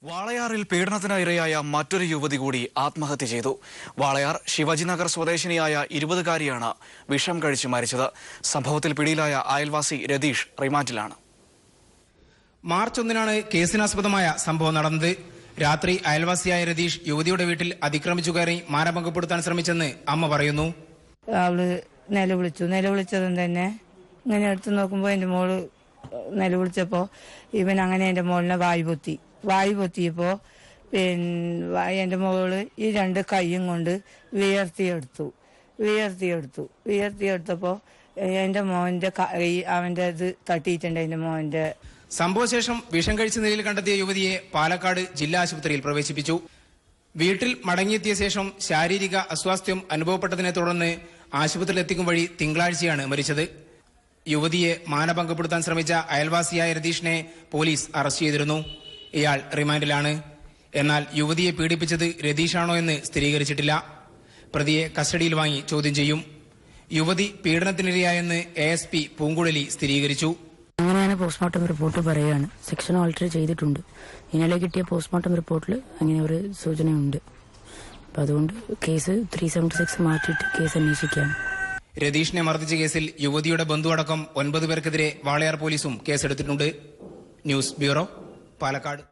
വാളയാറിൽ പീഡനത്തിന് ഇരയായ മറ്റൊരു യുവതി കൂടി ആത്മഹത്യ ചെയ്തു. വാളയാർ ശിവജിനഗർ സ്വദേശിനിയായ 20-കാരിയാണ് വിഷം കഴിച്ച് മരിച്ചത്. സംഭവത്തിൽ പിടിയിലായ അയൽവാസി രതീഷ് റിമാൻഡിലാണ്. മാർച്ച് 1 കേസിനാസ്പദമായ സംഭവം നടന്നത്. രാത്രി അയൽവാസിയായ രതീഷ് യുവതിയുടെ വീട്ടിൽ അതിക്രമിച്ചു കയറി മാനഭംഗപ്പെടുത്താൻ ശ്രമിച്ചെന്ന് അമ്മ പറയുന്നു. അവള് നിലവിളിച്ചതും തന്നെ ഇങ്ങനെ എടുത്തു നോക്കുമ്പോ എന്റെ മോള് നിലവിളിച്ചപ്പോ ഇവൻ അങ്ങനെ എന്റെ മോളിനെ വായു പൊത്തിയപ്പോ എന്റെ മോള് ഈ 2 കൈയും കൊണ്ട് വിയർത്തിയെടുത്തപ്പോ എന്റെ മോന്റെ അവന്റെ ഇത് തട്ടിയിട്ടുണ്ട്. എന്റെ മോന്റെ സംഭവശേഷം വിഷം കഴിച്ച നിലയിൽ കണ്ടെത്തിയ യുവതിയെ പാലക്കാട് ജില്ലാ ആശുപത്രിയിൽ പ്രവേശിപ്പിച്ചു. വീട്ടിൽ മടങ്ങിയെത്തിയ ശേഷം ശാരീരിക അസ്വാസ്ഥ്യം അനുഭവപ്പെട്ടതിനെ തുടർന്ന് ആശുപത്രിയിൽ എത്തിക്കും വഴി തിങ്കളാഴ്ചയാണ് മരിച്ചത്. യുവതിയെ മാനഭംഗപ്പെടുത്താൻ ശ്രമിച്ച അയൽവാസിയായ രതീഷിനെ പോലീസ് അറസ്റ്റ് ചെയ്തിരുന്നു. ഇയാൾ റിമാൻഡിലാണ്. എന്നാൽ യുവതിയെ പീഡിപ്പിച്ചത് രതീഷാണോ എന്ന് സ്ഥിരീകരിച്ചിട്ടില്ല. പ്രതിയെ കസ്റ്റഡിയിൽ വാങ്ങി ചോദ്യം ചെയ്യും. യുവതി പീഡനത്തിനിരയായെന്ന് ASP പൂങ്കുഴലി സ്ഥിരീകരിച്ചു. അങ്ങനെയാണ് പോസ്റ്റ്മോർട്ടം റിപ്പോർട്ട് പറയുകയാണ്. സെക്ഷൻ ഓൾട്ടർ ചെയ്തിട്ടുണ്ട്. ഇന്നലെ കിട്ടിയ പോസ്റ്റ്മോർട്ടം റിപ്പോർട്ടിൽ അങ്ങനെ ഒരു സൂചനയുണ്ട്. അപ്പം അതുകൊണ്ട് കേസ് 376 മാറ്റിയിട്ട് കേസ് അന്വേഷിക്കുകയാണ്. രതീഷിനെ മർദ്ദിച്ച കേസിൽ യുവതിയുടെ ബന്ധു അടക്കം 9 പേർക്കെതിരെ വാളയാർ പോലീസും കേസെടുത്തിട്ടുണ്ട്. News bureau, Palakkad.